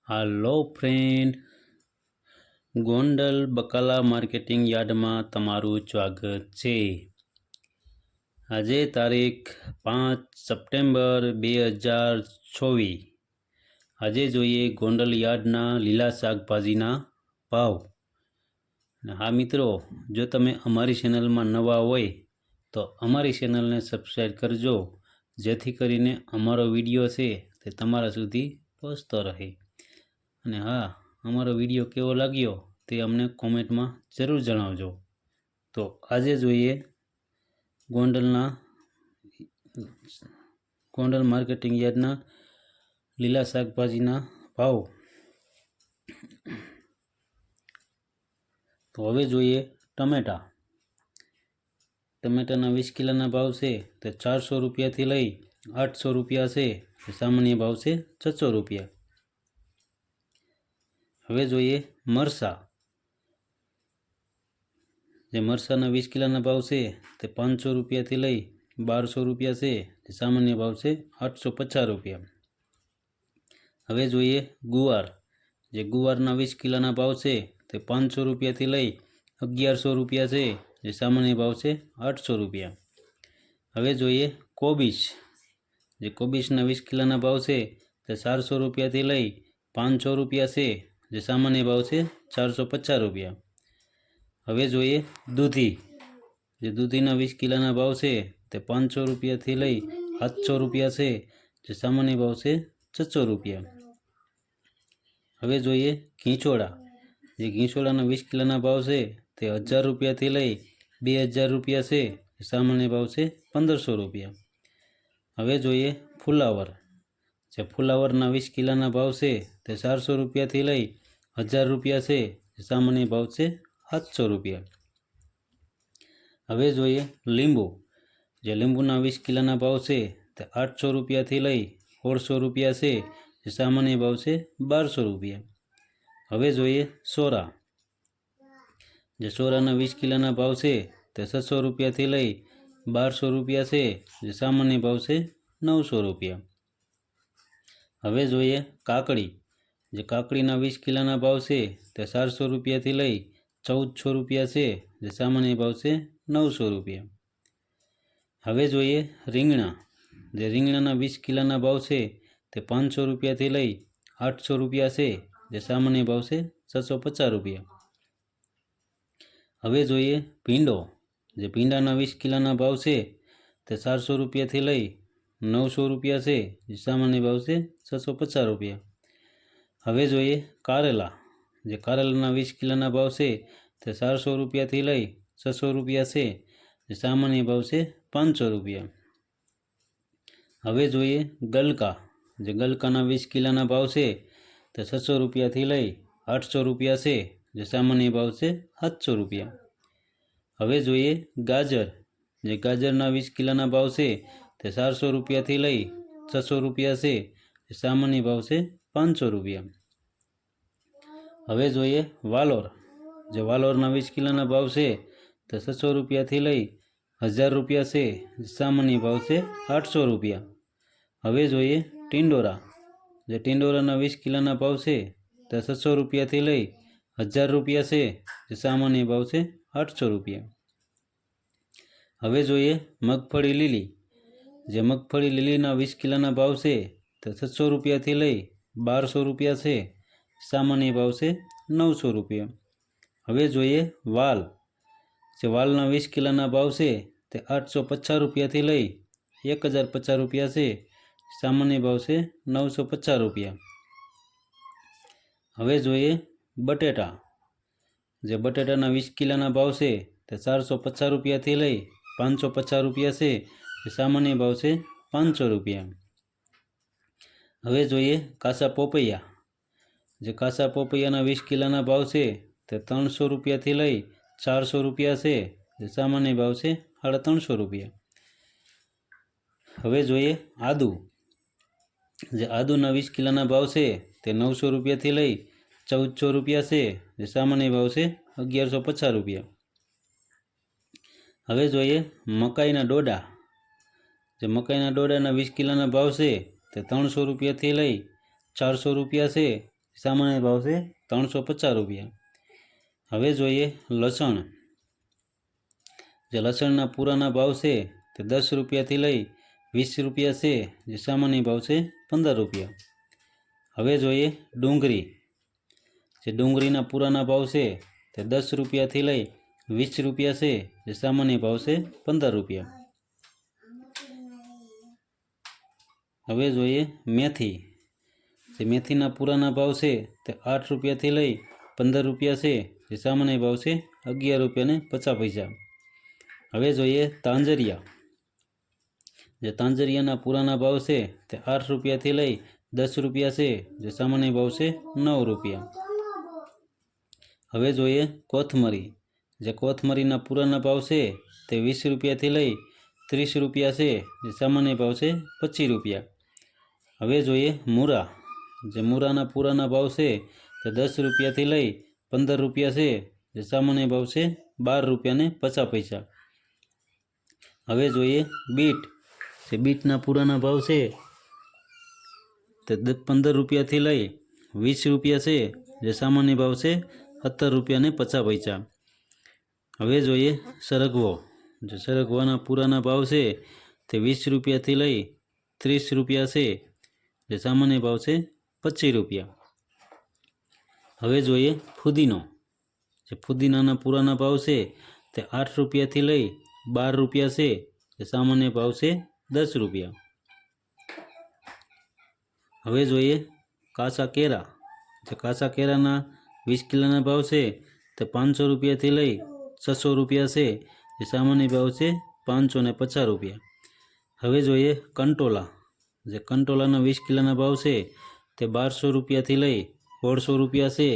હાલો friend, Gondal બકાલા marketing યાર્ડમાં તમારું સ્વાગત છે। આજે તારીખ 5 સપ્ટેમ્બર 2024। આજે જોઈએ ગોંડલ યાર્ડના લીલા શાકભાજીના ભાવ। હા મિત્રો, જો તમે અમારી ચેનલમાં નવા હોય તો અમારી ચેનલને સબસ્ક્રાઈબ કરજો, જેથી કરીને અમારો વિડીયો છે તે તમારા સુધી પહોંચતો રહે। અને હા, અમારો વિડીયો કેવો લાગ્યો તે અમને કોમેન્ટમાં જરૂર જણાવજો। તો આજે જોઈએ ગોંડલ માર્કેટિંગ યાર્ડના લીલા શાકભાજીના ભાવ। તો હવે જોઈએ ટમેટા। ટમેટાના 20 કિલોના ભાવ છે તે 400 રૂપિયાથી લઈ 800 રૂપિયા છે। સામાન્ય ભાવ છે 600 રૂપિયા। હવે જોઈએ મરચાં। જે મરચાંના 20 કિલોના ભાવ છે તે 500 રૂપિયાથી લઈ 1200 રૂપિયા છે। સામાન્ય ભાવ છે 850 રૂપિયા। હવે જોઈએ ગુવાર। જે ગુવારના 20 કિલોના ભાવ છે તે 500 રૂપિયાથી લઈ 1100 રૂપિયા છે। જે સામાન્ય ભાવ છે 800 રૂપિયા। હવે જોઈએ કોબીજ। જે કોબીજના 20 કિલોના ભાવ છે તે 400 રૂપિયાથી લઈ 500 રૂપિયા છે। જે સામાન્ય ભાવ છે 450 રૂપિયા। હવે જોઈએ દૂધી। જે દૂધીના 20 કિલોના ભાવ છે તે 500 રૂપિયાથી લઈ 700 રૂપિયા છે। જે સામાન્ય ભાવ છે 600 રૂપિયા। હવે જોઈએ ઘીંચોળા। જે ઘીંચોળાના 20 કિલોના ભાવ છે તે 1000 રૂપિયાથી લઈ 2000 રૂપિયા છે। સામાન્ય ભાવ છે 1500 રૂપિયા। હવે જોઈએ ફુલાવર। જે ફુલાવરના 20 કિલોના ભાવ છે તે 400 રૂપિયાથી લઈ 1000 રૂપિયા છે। સામાન્ય ભાવ છે 700 રૂપિયા। હવે જોઈએ લીંબુ। જે લીંબુના 20 કિલોના ભાવ છે તે 800 રૂપિયાથી લઈ 1600 રૂપિયા છે। સામાન્ય ભાવ છે 1200 રૂપિયા। હવે જોઈએ સોરા। જે સોરાના 20 કિલોના ભાવ છે તે 600 રૂપિયાથી લઈ 1200 રૂપિયા છે। જે સામાન્ય ભાવ છે 900 રૂપિયા। હવે જોઈએ કાકડી। જે કાકડીના 20 કિલોના ભાવ છે તે 400 રૂપિયાથી લઈ 1400 રૂપિયા છે। જે સામાન્ય ભાવ છે 900 રૂપિયા। હવે જોઈએ રીંગણા। જે રીંગણાના 20 કિલોના ભાવ છે તે 500 રૂપિયાથી લઈ 800 રૂપિયા છે। જે સામાન્ય ભાવ છે 650 રૂપિયા। હવે જોઈએ ભીંડો। જે ભીંડાના 20 કિલોના ભાવ છે તે 400 રૂપિયાથી લઈ 900 રૂપિયા છે। જે સામાન્ય ભાવ છે 650 રૂપિયા। હવે જોઈએ કારેલા। જે કારેલાના 20 કિલોના ભાવ છે તે 400 રૂપિયાથી લઈ 600 રૂપિયા છે। જે સામાન્ય ભાવ છે 500 રૂપિયા। હવે જોઈએ ગલકા। જે ગલકાના 20 કિલોના ભાવ છે તે 600 રૂપિયાથી લઈ 800 રૂપિયા છે। જે સામાન્ય ભાવ છે 700 રૂપિયા। હવે જોઈએ ગાજર। જે ગાજરના 20 કિલોના ભાવ છે તે 400 રૂપિયાથી લઈ 600 રૂપિયા છે। જે સામાન્ય ભાવ છે 500 રૂપિયા। હવે જોઈએ વાલોર। જે વાલોરના 20 કિલોના ભાવ છે તે 600 રૂપિયાથી લઈ 1000 રૂપિયા છે। સામાન્ય ભાવ છે 800 રૂપિયા। હવે જોઈએ ટિંડોરા। જે ટિંડોરાના 20 કિલોના ભાવ છે તે 600 રૂપિયાથી લઈ 1000 રૂપિયા છે। જે સામાન્ય ભાવ છે 800 રૂપિયા। હવે જોઈએ મગફળી લીલી। જે મગફળી લીલીના 20 કિલોના ભાવ છે તે 600 રૂપિયાથી લઈ 1200 રૂપિયા છે। સામાન્ય ભાવ છે 900 રૂપિયા। હવે જોઈએ વાલ। જે વાલના 20 કિલોના ભાવ છે તે 850 રૂપિયાથી લઈ 1050 રૂપિયા છે। સામાન્ય ભાવ છે 950 રૂપિયા। હવે જોઈએ બટેટા। જે બટેટાના 20 કિલોના ભાવ છે તે 450 રૂપિયાથી લઈ 550 રૂપિયા છે। સામાન્ય ભાવ છે 500 રૂપિયા। હવે જોઈએ કાચા પોપૈયા। જે કાચા પોપૈયાના 20 કિલોના ભાવ છે તે 300 રૂપિયાથી લઈ 400 રૂપિયા છે। જે સામાન્ય ભાવ છે 350 રૂપિયા। હવે જોઈએ આદુ। જે આદુના 20 કિલોના ભાવ છે તે 900 રૂપિયાથી લઈ 1400 રૂપિયા છે। જે સામાન્ય ભાવ છે 1150 રૂપિયા। હવે જોઈએ મકાઈના ડોડા। જે મકાઈના ડોડાના 20 કિલોના ભાવ છે તે 300 રૂપિયાથી લઈ 400 રૂપિયા છે। સામાન્ય ભાવ છે 350 રૂપિયા. હવે જોઈએ લસણ. જે લસણના પૂરાના ભાવ છે તે 10 રૂપિયાથી લઈ 20 રૂપિયા છે, જે સામાન્ય ભાવ છે 15 રૂપિયા. હવે જોઈએ ડુંગળી. જે ડુંગળીના પૂરાના ભાવ છે તે 10 રૂપિયાથી લઈ 20 રૂપિયા છે, જે સામાન્ય ભાવ છે 15 રૂપિયા. હવે જોઈએ મેથી. જે મેથીના પૂરાના ભાવ છે તે 8 રૂપિયાથી લઈ 15 રૂપિયા છે, જે સામાન્ય ભાવ છે 11 રૂપિયા ને 50 પૈસા. હવે જોઈએ તાંજરિયા. જે તાંજરિયાના પૂરાના ભાવ છે તે 8 રૂપિયાથી લઈ 10 રૂપિયા છે, જે સામાન્ય ભાવ છે 9 રૂપિયા. હવે જોઈએ કોથમરી. જે કોથમરીના પૂરાના ભાવ છે તે 20 રૂપિયાથી લઈ 30 રૂપિયા છે, જે સામાન્ય ભાવ છે 25 રૂપિયા. હવે જોઈએ મૂરા. જે મૂરાના પૂરાના ભાવ છે તે 10 રૂપિયાથી લઈ 15 રૂપિયા છે, જે સામાન્ય ભાવ છે 12 રૂપિયા ને 50 પૈસા. હવે જોઈએ બીટ. જે બીટના પૂરાના ભાવ છે તે 15 રૂપિયાથી લઈ 20 રૂપિયા છે, જે સામાન્ય ભાવ છે 17 રૂપિયા ને 50 પૈસા. હવે જોઈએ સરગવો. જે સરગવાના પૂરાના ભાવ છે તે 20 રૂપિયાથી લઈ 30 રૂપિયા છે, જે સામાન્ય ભાવ છે 25 રૂપિયા. હવે જોઈએ ફુદીનો. જે ફુદીનાના પૂરાના ભાવ છે તે 8 રૂપિયાથી લઈ 12 રૂપિયા છે, જે સામાન્ય ભાવ છે 10 રૂપિયા. હવે જોઈએ કાચા કેળા. જે કાચા કેળાના 20 કિલોના ભાવ છે તે 500 રૂપિયાથી લઈ 600 રૂપિયા છે, જે સામાન્ય ભાવ છે 550 રૂપિયા. હવે જોઈએ કંટોલા. જે કંટોલાના 20 કિલોના ભાવ છે તે 1200 રૂપિયાથી લઈ 1600 રૂપિયા છે,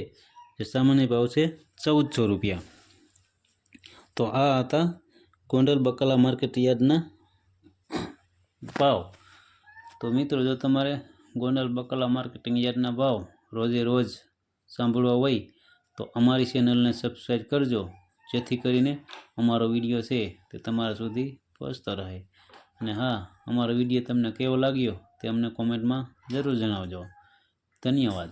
જે સામાન્ય ભાવ છે 1400 રૂપિયા. તો આ હતા ગોંડલ બકાલા માર્કેટ યાર્ડના ભાવ. તો મિત્રો, જો તમારે ગોંડલ બકાલા માર્કેટિંગ યાર્ડના ભાવ રોજે રોજ સાંભળવા હોય તો અમારી ચેનલને સબસ્ક્રાઈબ કરજો, જેથી કરીને અમારો વિડીયો છે તે તમારા સુધી પહોંચતો રહે. અને હા, અમારો વિડીયો તમને કેવો લાગ્યો તે અમને કોમેન્ટમાં જરૂર જણાવજો. ધન્યવાદ.